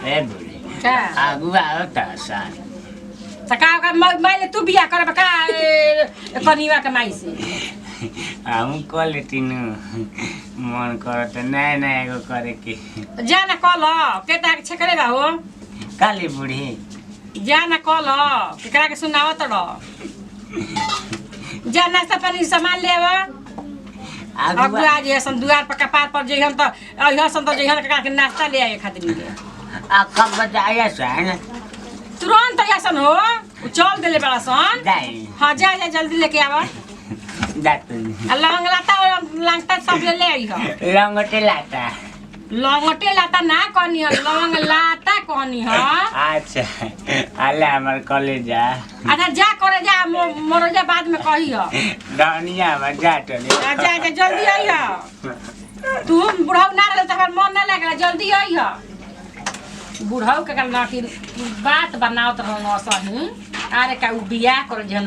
ए बुढ़ी का आगुआ होता सान का मैले तू बिया करे का कनिवा के माई से हम कल तीनू मन करत नया नया को करे के जाना कल केटा के छकरे बा हो काली बुढ़ी जाना कल केकरा के सुनावत र जा नाश्ता पानी सामान लेवा अगुआ जे सन दुआर पर कपार पर जेहन त अइहन सन त जेहन के नाश्ता ले आए खातिर आ कब बजाया सन तुरंत आसन हो चल देले बड़ा सन जाई हां जा जा जल्दी लेके आवा जातू लौंग लाता सब ले आई हो लंगटे लाता लौंगटे लाता ना कहनी हो लौंग लाता कहनी हो अच्छा अल्लाह हमर कॉलेजा अच्छा जा करे जा मोरजा बाद में कही हो दुनिया में जा चले जा जा जल्दी आई हो तू बुढ़ाऊ ना रहे तो हमर मन ना लागला जल्दी आई हो बुढ़ाऊ के ना कि बात बनावत रहन सही अरे का बिया कर जन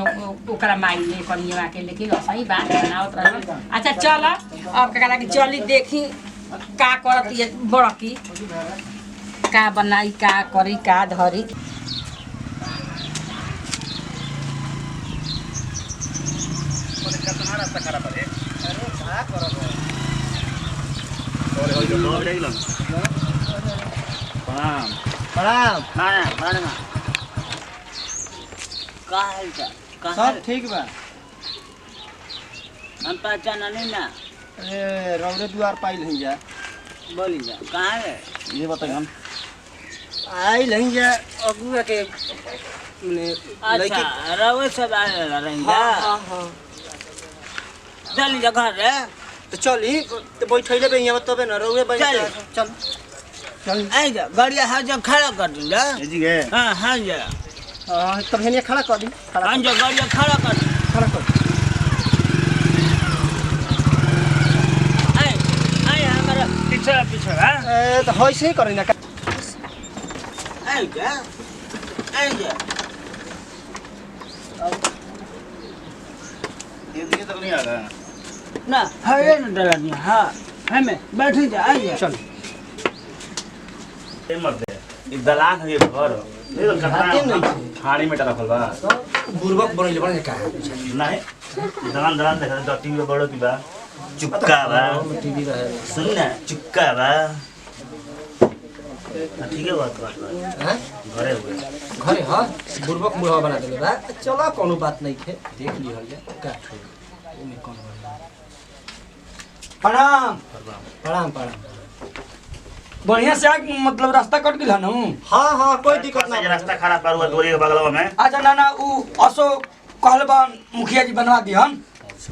ओकरा माई ले कनिया के लेकिन सही बात बनावत रहन अच्छा चल अब ककरा के चली देखी का करत ये बड़की का बनाई का करी का धरी प्रणाम प्रणाम प्रणाम का हाल चाल सब ठीक बा हम पहचान नहीं ना अरे रौरे द्वार पाइल हई जा बोली जा कहाँ है ये बताइए हम आइल हई जा अगुआ के मने अच्छा रवे सब आ रही जा हां चल जा घर रे तो चली तो बैठैले बे यहाँ तबे न रौरे बन चल। चल चल आई जा गाड़िया हाँ जा खड़ा कर दूँ जा जी गे हाँ जा हां तब हेने खड़ा कर दी खड़ा हाँ जा गाड़िया खड़ा कर दूँ खड़ा कर आई हमारा पीछे पीछे हाँ ए तो होइसे ही करी ना आई जा ये दिखे तक नहीं आ रहा ना है ना डला नहीं हाँ हमें बैठी जा आई जा चल ए मत दे ई दलान है ये घर ये तो हाथे नहीं कतना छे। खाड़ी में रखल बा बुर्बक बनैले बड़ा का नहीं दलान दलान देख तो टीवी में बड़ो की बा चुक्का बा टीवी रहे सुन ना चुक्का बा ठीक है बात हैं घरे हुए घरे हां बुर्बक बुढ़वा बना देले बा चला कोनो बात नहीं थे देख लिहल जा का ओमे कौन प्रणाम प्रणाम प्रणाम बढ़िया से आग मतलब रास्ता कट गेल हनु हाँ हाँ कोई दिक्कत ना रास्ता खराब पर हुआ दूरी के बगलवा में अच्छा ना उ असो कहल बा मुखिया जी बनवा दिहन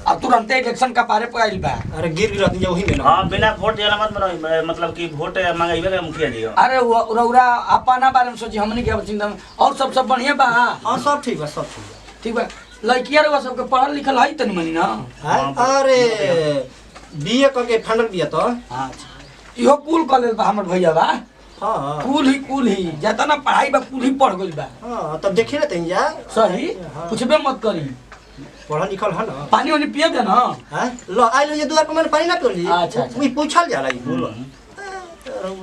अब तुरंत इलेक्शन का पारे पे आइल बा अरे गिर गिरत जा वही में ना हां बिना वोट देला मत बनो मतलब कि वोट मांगइबे के मुखिया जी अरे रौरा अपना बारे में सोची हमनी के चिंता में और सब बढ़िया बा हाँ सब ठीक बा सब ठीक बा ठीक बा लड़किया रउआ सबके पढ़ल लिखल है तनी मनी ना हैं? अरे बीए करके फाइनल बिया तो अच्छा इहो कुल कॉलेज बा हमर भैया बा हाँ कुल ही जाता ना पढ़ाई बा कुल ही पढ़ गइल बा हाँ तब देखिए ना तहीं जा सही पूछबे मत करी पढ़ा लिखल है ना पानी वानी पिए दे ना हैं लो आइल हो जे दुआर पर मैंने पानी ना पियोली अच्छा। वही पूछल जाला ई बोलो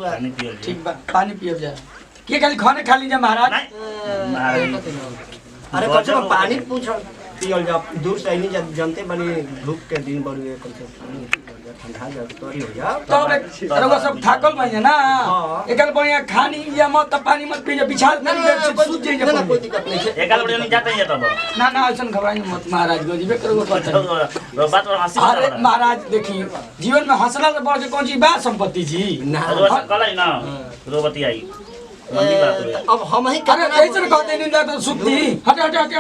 पानी पियो ठीक बा पानी पिए जा के खाली खाने खा लीजिए महाराज नहीं अरे कम से कम पानी पूछल पियल जा दूर से नहीं जानते बनी धूप के दिन बड़ी कम से पानी ठंडा जा तोरी हो जा तब रउआ सब थाकल भइए ना हाँ। एकल बढ़िया खानी या मत त पानी मत पीजे बिछाल ना कर सूत जाइए ना कोई दिक्कत नहीं है एकाल बड़े नहीं जाते हैं तब ना ऐसन घबराई मत महाराज गजीबे करो पता बात और हंसी अरे महाराज देखिए जीवन में हंसला से बढ़ के कौन चीज बा संपत्ति जी ना रोज कल ही ना रोबती आई मंदी बात हुई अब हम ही अरे ऐसे कहते नहीं ना तो सुत्ती हटे हटे हटे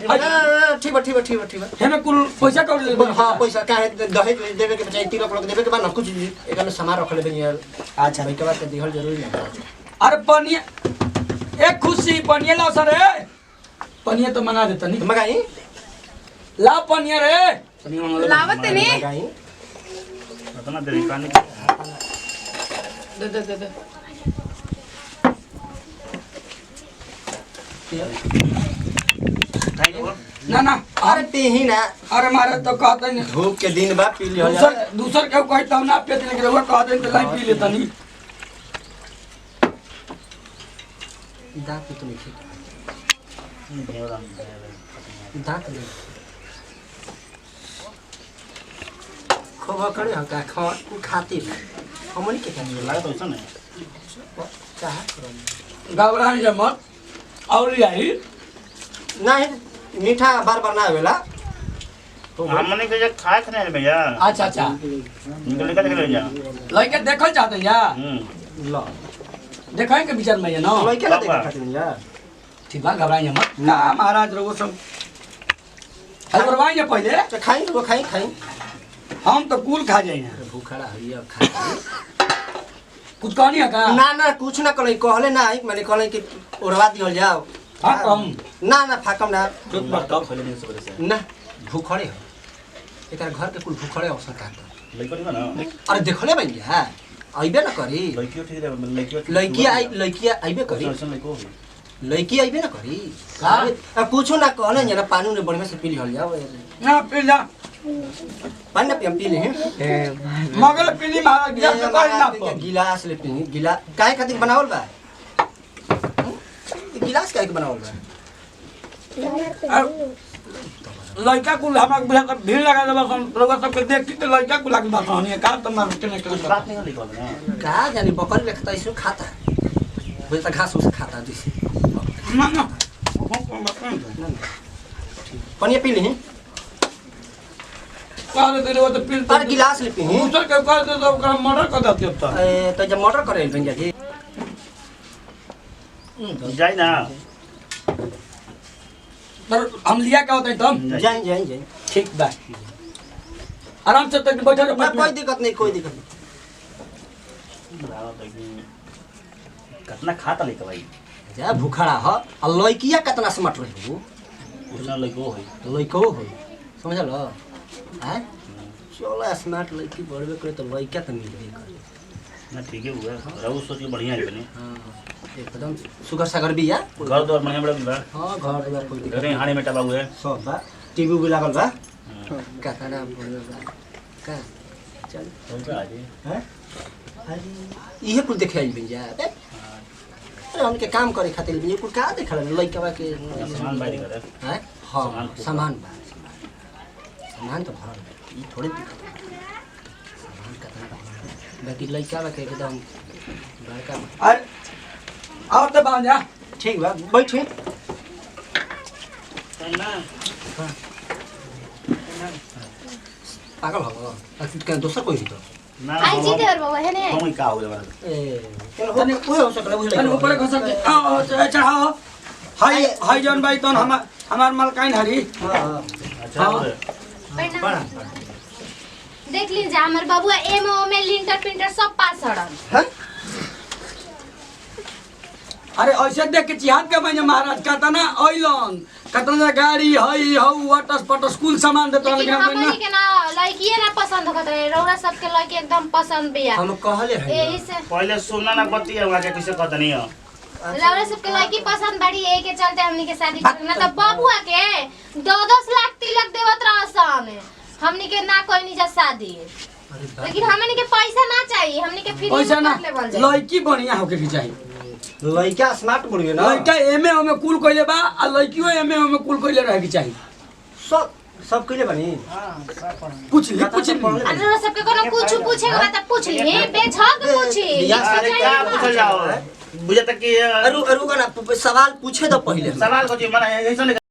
हटे ठीक बा ठीक बा ठीक बा ठीक बा हेमे कुल पैसा कौड़ ले हाँ पैसा काहे दहेज देवे के बचाई 3 लाख देवे के बाद ना कुछ एक में सामान रख लेबे यार अच्छा भाई के बाद के दिहल जरूरी है अरे पनिया एक खुशी पनिया लाओ सर रे पनिया तो मंगा देता नहीं मगाई ला पनिया रे लावत नहीं मगाई उतना देरी पानी दे ना अरे पीही ना अरे मारे तो कहते नहीं धूप के दिन बा पी लियो दूसर के कहता हूं ना पे लेके रहुआ कहते तो लाई पी लेता नहीं दांत तो नहीं खे दांत नहीं खबर करे हम का खातिर हमनी के लागे तो ऐसा नहीं चाह करम घबराई जे मत और आई नहीं मीठा बार बार ना होवेला हमने के खाए खने भैया अच्छा अच्छा निकल के ले जा लइके देखल चाहते या ल देखाई के विचार में ये ना लइके ना देखा खातिर या ठीक बा घबराई मत का महाराज रहो सब अरे बरवाई पहले तो खाई वो खाई खाई हम तो कुल खा जाए हैं भूखड़ा हइया खा कुछ कहनी है का ना ना कुछ ना कहले कहले ना आई माने कहले कि ओरवा दिहल जाओ हाँ कम ना ना फाकम ना चुप मत तो पहले दिन से से ना भूखड़े हो एकर घर के कुल भूखड़े अवसर का लइको नहीं ना अरे देखले भैया आइबे ना करी लइकियो ठीक है लइकियो लड़की आइबे करी ऐसा लइको लड़की आइबे ना करी का? अब कुछो ना कहले जना पानी ने बढ़िया से पी लिहल जाओ ना पिला पानी ना पियम पी ले मगल पिली महाराज जब से करी ना पर गिलास ले पी गिलास काहे खातिर बनावल बा गिलास काहे के बनावल बा लड़का कुल हमरा बुझा कर भीड़ लगा देबा हम लोग सब के देख के लड़का कुल लाग बात होनी का त मार के नहीं बात नहीं लिखो ना का जानी बकरी रखता इसको खाता बोले तो घास उसे खाता जैसे ना ना पानी पी ली काले तेरे वो तो पिल अरे गिलास ले पी दूसर के कर दे तो ओकरा मर्डर कर देते अब तो तो जब मर्डर करे भैया जी जाई ना पर हम लिया क्या होता है तुम जाए जाए जाए ठीक बा आराम से तक बैठो ना कोई दिक्कत नहीं कोई दिक्कत नहीं कितना खाता लेके भाई जा भूखड़ा हो और लड़किया कितना स्मार्ट रही हो उतना लइको होई लड़को हो समझल हैं चलो स्मार्ट लड़की बढ़बे करे तो लड़का तो मिलबे करे ना ठीक है हुआ रहू सोच के बढ़िया है बने हाँ एकदम सुगर सागर भी या घर द्वार बढ़िया बड़ा बा हाँ घर द्वार कोई दिक्कत घरे हाणे में टबा हुए सब बा टीवी भी लागल बा कतना बोलबे बा का चल चल आजे हैं अरे इहे कुल देखे आई भैया अरे उनके काम करे खातिर भी कुल का देखल लइका के सामान बाहर करे हैं हां सामान बा सामान तो भरल बा ई थोड़े दिक्कत बा। सामान कतना बा बाकी लइका के एकदम बड़का बा। अरे आओ तो बांध जा ठीक बा बैठे ना पागल हो क्या दोसर कोई भी तो ना आई जी देवर बाबा है ने कोई का हो जावा ए चलो वो हो सकला वो अरे ऊपर खसा के आओ चढ़ाओ हाय हाय जॉन भाई तो हमार मलकाइन हरी हां अच्छा हाँ। बड़ा देख लीजिए हमर बाबुआ एमओ में लिंटर पिंटर सब पास हड़न हैं अरे ऐसे देख के चिहात के बने महाराज कहता ना ओइलन कतना गाड़ी हई हौ वाटस पटस कुल सामान देत लेकिन रहल हमनी के ना लड़कीए ना पसंद होत रहे रौरा सबके लड़की एकदम पसंद बिया हम कहले है यही से पहले सुनना ना बत्ती है के कैसे कहता नहीं है रौरा सबके लड़की पसंद बड़ी ए के चलते हमनी के शादी करना तो बाबुआ के 10-10 लाख तिलक देवत रहसन हमनी के ना कोई निजा शादी लेकिन हमनी के पैसा ना चाहिए हमनी के फ्री पैसा ना में लेवल जाए लड़की बढ़िया होके के चाहिए लइका स्मार्ट बढ़िए ना लड़का एमए में कुल कइले बा आ लड़कियो एमए में कुल कइले रहे के चाहिए सब सब कइले बनी पूछ ली अरे रौरा सबके कोनो कुछ पूछे के बाद पूछ ली बेझक पूछी अरे क्या पूछल जाओ बुझे तक कि अरु अरु का ना सवाल पूछे तो पहले सवाल को जी मना ऐसा